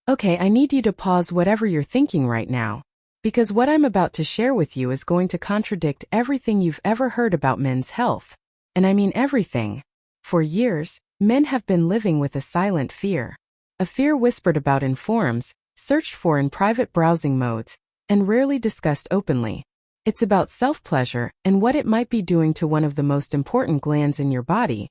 Okay, I need you to pause whatever you're thinking right now, because what I'm about to share with you is going to contradict everything you've ever heard about men's health. And I mean everything. For years, men have been living with a silent fear. A fear whispered about in forums, searched for in private browsing modes, and rarely discussed openly. It's about self-pleasure and what it might be doing to one of the most important glands in your body,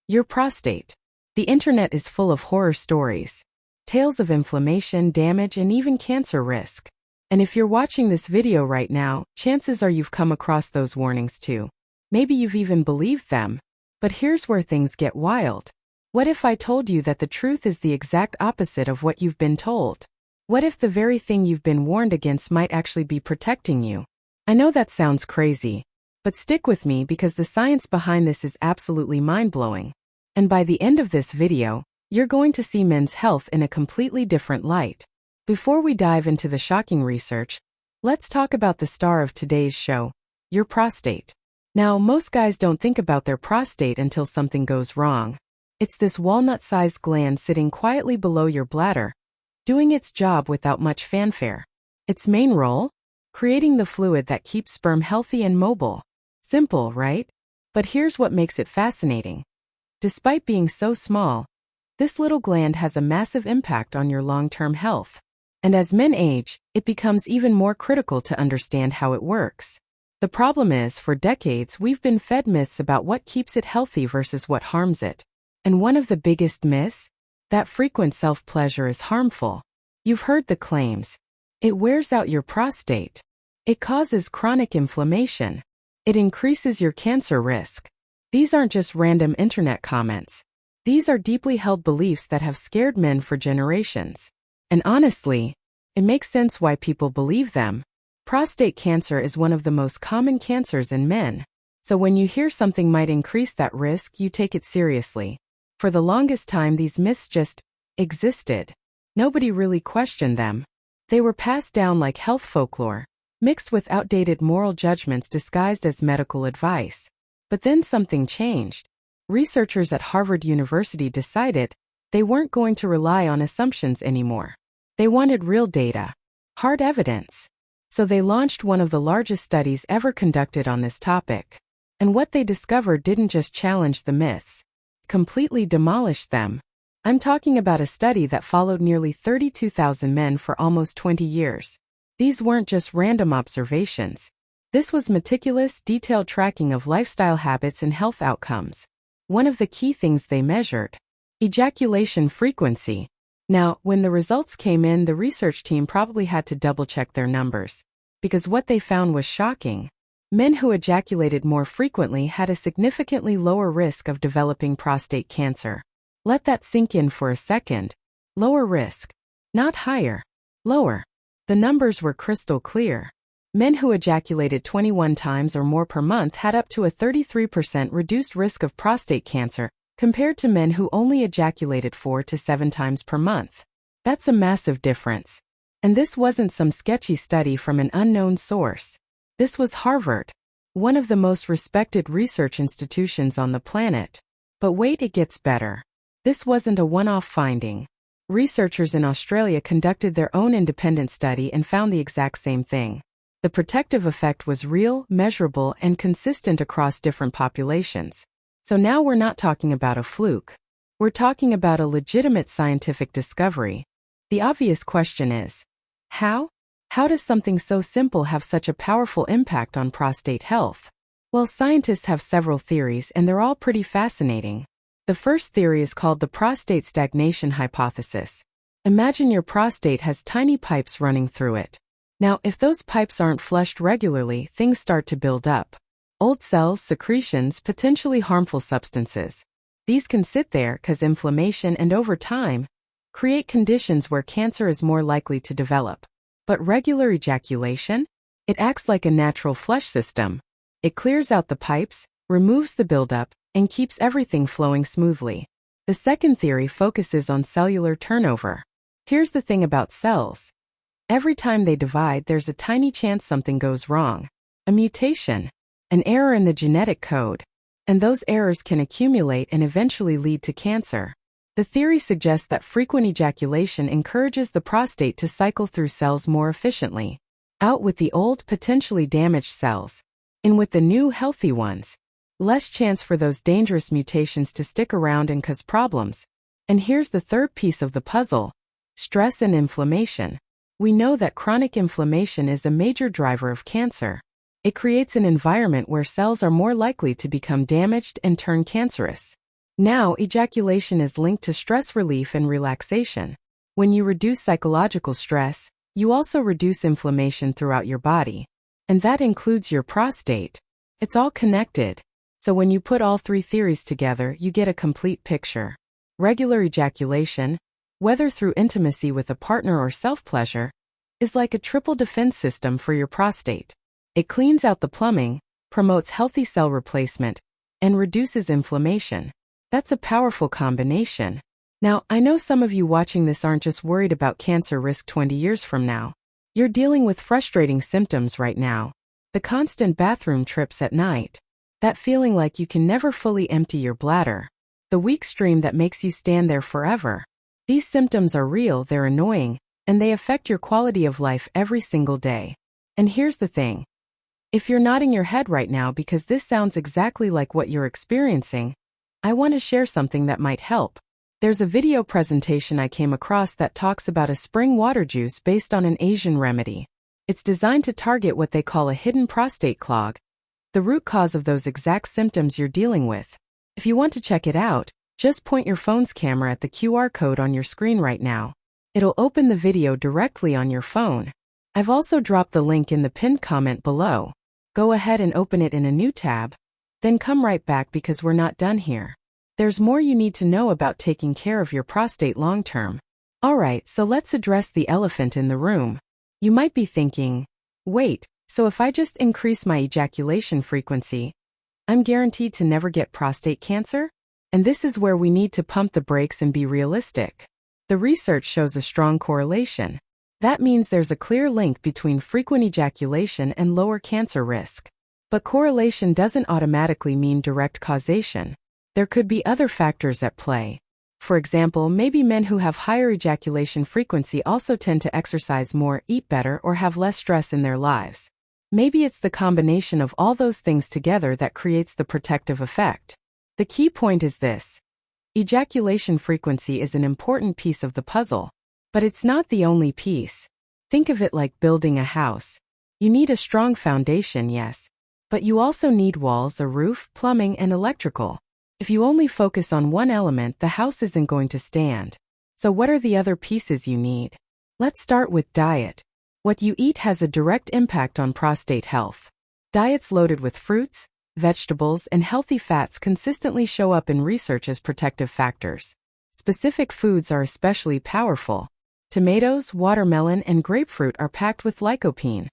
your prostate. The internet is full of horror stories. Tales of inflammation, damage, and even cancer risk. And if you're watching this video right now, chances are you've come across those warnings too. Maybe you've even believed them. But here's where things get wild. What if I told you that the truth is the exact opposite of what you've been told? What if the very thing you've been warned against might actually be protecting you? I know that sounds crazy, but stick with me because the science behind this is absolutely mind-blowing. And by the end of this video, you're going to see men's health in a completely different light. Before we dive into the shocking research, let's talk about the star of today's show, your prostate. Now, most guys don't think about their prostate until something goes wrong. It's this walnut-sized gland sitting quietly below your bladder, doing its job without much fanfare. Its main role? Creating the fluid that keeps sperm healthy and mobile. Simple, right? But here's what makes it fascinating. Despite being so small, this little gland has a massive impact on your long-term health. And as men age, it becomes even more critical to understand how it works. The problem is, for decades we've been fed myths about what keeps it healthy versus what harms it. And one of the biggest myths? That frequent self-pleasure is harmful. You've heard the claims. It wears out your prostate. It causes chronic inflammation. It increases your cancer risk. These aren't just random internet comments. These are deeply held beliefs that have scared men for generations. And honestly, it makes sense why people believe them. Prostate cancer is one of the most common cancers in men. So when you hear something might increase that risk, you take it seriously. For the longest time, these myths just existed. Nobody really questioned them. They were passed down like health folklore, mixed with outdated moral judgments disguised as medical advice. But then something changed. Researchers at Harvard University decided they weren't going to rely on assumptions anymore. They wanted real data, hard evidence. So they launched one of the largest studies ever conducted on this topic. And what they discovered didn't just challenge the myths, it completely demolished them. I'm talking about a study that followed nearly 32,000 men for almost 20 years. These weren't just random observations. This was meticulous, detailed tracking of lifestyle habits and health outcomes. One of the key things they measured: ejaculation frequency. Now, when the results came in, the research team probably had to double-check their numbers, because what they found was shocking. Men who ejaculated more frequently had a significantly lower risk of developing prostate cancer. Let that sink in for a second. Lower risk. Not higher. Lower. The numbers were crystal clear. Men who ejaculated 21 times or more per month had up to a 33% reduced risk of prostate cancer, compared to men who only ejaculated 4 to 7 times per month. That's a massive difference. And this wasn't some sketchy study from an unknown source. This was Harvard, one of the most respected research institutions on the planet. But wait, it gets better. This wasn't a one-off finding. Researchers in Australia conducted their own independent study and found the exact same thing. The protective effect was real, measurable, and consistent across different populations. So now we're not talking about a fluke. We're talking about a legitimate scientific discovery. The obvious question is, how? How does something so simple have such a powerful impact on prostate health? Well, scientists have several theories, and they're all pretty fascinating. The first theory is called the prostate stagnation hypothesis. Imagine your prostate has tiny pipes running through it. Now, if those pipes aren't flushed regularly, things start to build up. Old cells, secretions, potentially harmful substances. These can sit there cause inflammation and over time, create conditions where cancer is more likely to develop. But regular ejaculation? It acts like a natural flush system. It clears out the pipes, removes the buildup, and keeps everything flowing smoothly. The second theory focuses on cellular turnover. Here's the thing about cells. Every time they divide, there's a tiny chance something goes wrong. A mutation. An error in the genetic code. And those errors can accumulate and eventually lead to cancer. The theory suggests that frequent ejaculation encourages the prostate to cycle through cells more efficiently. Out with the old, potentially damaged cells. In with the new, healthy ones. Less chance for those dangerous mutations to stick around and cause problems. And here's the third piece of the puzzle. Stress and inflammation. We know that chronic inflammation is a major driver of cancer. It creates an environment where cells are more likely to become damaged and turn cancerous. Now, ejaculation is linked to stress relief and relaxation. When you reduce psychological stress, you also reduce inflammation throughout your body. And that includes your prostate. It's all connected. So when you put all three theories together, you get a complete picture. Regular ejaculation, whether through intimacy with a partner or self-pleasure, is like a triple defense system for your prostate. It cleans out the plumbing, promotes healthy cell replacement, and reduces inflammation. That's a powerful combination. Now, I know some of you watching this aren't just worried about cancer risk 20 years from now. You're dealing with frustrating symptoms right now. The constant bathroom trips at night. That feeling like you can never fully empty your bladder. The weak stream that makes you stand there forever. These symptoms are real, they're annoying, and they affect your quality of life every single day. And here's the thing. If you're nodding your head right now because this sounds exactly like what you're experiencing, I want to share something that might help. There's a video presentation I came across that talks about a spring water juice based on an Asian remedy. It's designed to target what they call a hidden prostate clog, the root cause of those exact symptoms you're dealing with. If you want to check it out, just point your phone's camera at the QR code on your screen right now. It'll open the video directly on your phone. I've also dropped the link in the pinned comment below. Go ahead and open it in a new tab, then come right back because we're not done here. There's more you need to know about taking care of your prostate long-term. Alright, so let's address the elephant in the room. You might be thinking, wait, so if I just increase my ejaculation frequency, I'm guaranteed to never get prostate cancer? And this is where we need to pump the brakes and be realistic. The research shows a strong correlation. That means there's a clear link between frequent ejaculation and lower cancer risk. But correlation doesn't automatically mean direct causation. There could be other factors at play. For example, maybe men who have higher ejaculation frequency also tend to exercise more, eat better, or have less stress in their lives. Maybe it's the combination of all those things together that creates the protective effect. The key point is this. Ejaculation frequency is an important piece of the puzzle. But it's not the only piece. Think of it like building a house. You need a strong foundation, yes. But you also need walls, a roof, plumbing, and electrical. If you only focus on one element, the house isn't going to stand. So what are the other pieces you need? Let's start with diet. What you eat has a direct impact on prostate health. Diets loaded with fruits, vegetables, and healthy fats consistently show up in research as protective factors. Specific foods are especially powerful. Tomatoes, watermelon, and grapefruit are packed with lycopene,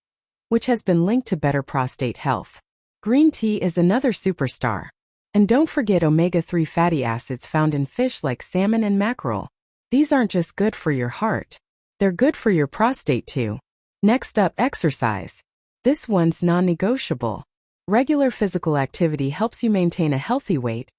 which has been linked to better prostate health. Green tea is another superstar. And don't forget omega-3 fatty acids found in fish like salmon and mackerel. These aren't just good for your heart. They're good for your prostate too. Next up, exercise. This one's non-negotiable. Regular physical activity helps you maintain a healthy weight,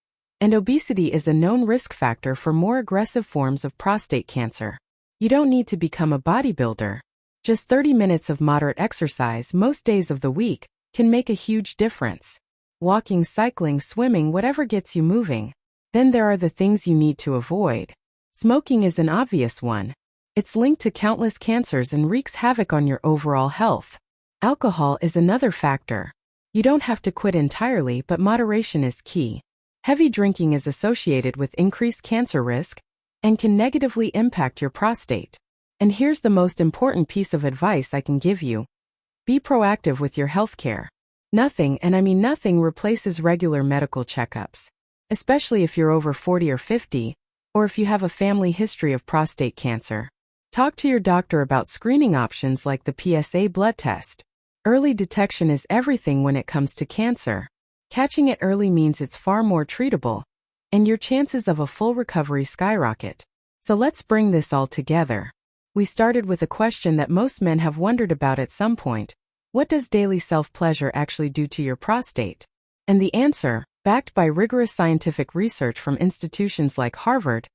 and obesity is a known risk factor for more aggressive forms of prostate cancer. You don't need to become a bodybuilder. Just 30 minutes of moderate exercise most days of the week can make a huge difference. Walking, cycling, swimming, whatever gets you moving. Then there are the things you need to avoid. Smoking is an obvious one. It's linked to countless cancers and wreaks havoc on your overall health. Alcohol is another factor. You don't have to quit entirely, but moderation is key. Heavy drinking is associated with increased cancer risk and can negatively impact your prostate. And here's the most important piece of advice I can give you. Be proactive with your healthcare. Nothing, and I mean nothing, replaces regular medical checkups. Especially if you're over 40 or 50, or if you have a family history of prostate cancer. Talk to your doctor about screening options like the PSA blood test. Early detection is everything when it comes to cancer. Catching it early means it's far more treatable, and your chances of a full recovery skyrocket. So let's bring this all together. We started with a question that most men have wondered about at some point. What does daily self-pleasure actually do to your prostate? And the answer, backed by rigorous scientific research from institutions like Harvard,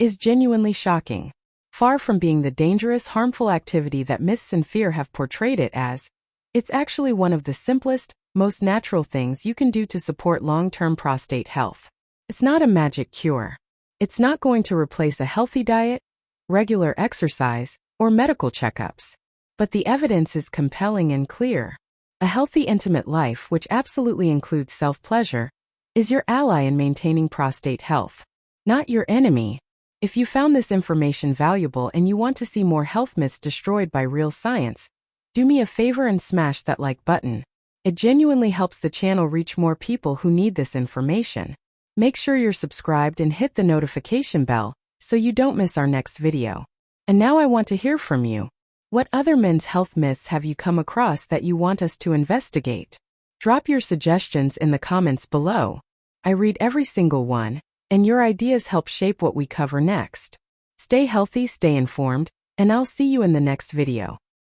is genuinely shocking. Far from being the dangerous, harmful activity that myths and fear have portrayed it as, it's actually one of the simplest, most natural things you can do to support long-term prostate health. It's not a magic cure. It's not going to replace a healthy diet, regular exercise, or medical checkups. But the evidence is compelling and clear. A healthy, intimate life, which absolutely includes self-pleasure, is your ally in maintaining prostate health, not your enemy. If you found this information valuable and you want to see more health myths destroyed by real science, do me a favor and smash that like button. It genuinely helps the channel reach more people who need this information. Make sure you're subscribed and hit the notification bell so you don't miss our next video. And now I want to hear from you. What other men's health myths have you come across that you want us to investigate? Drop your suggestions in the comments below. I read every single one, and your ideas help shape what we cover next. Stay healthy, stay informed, and I'll see you in the next video.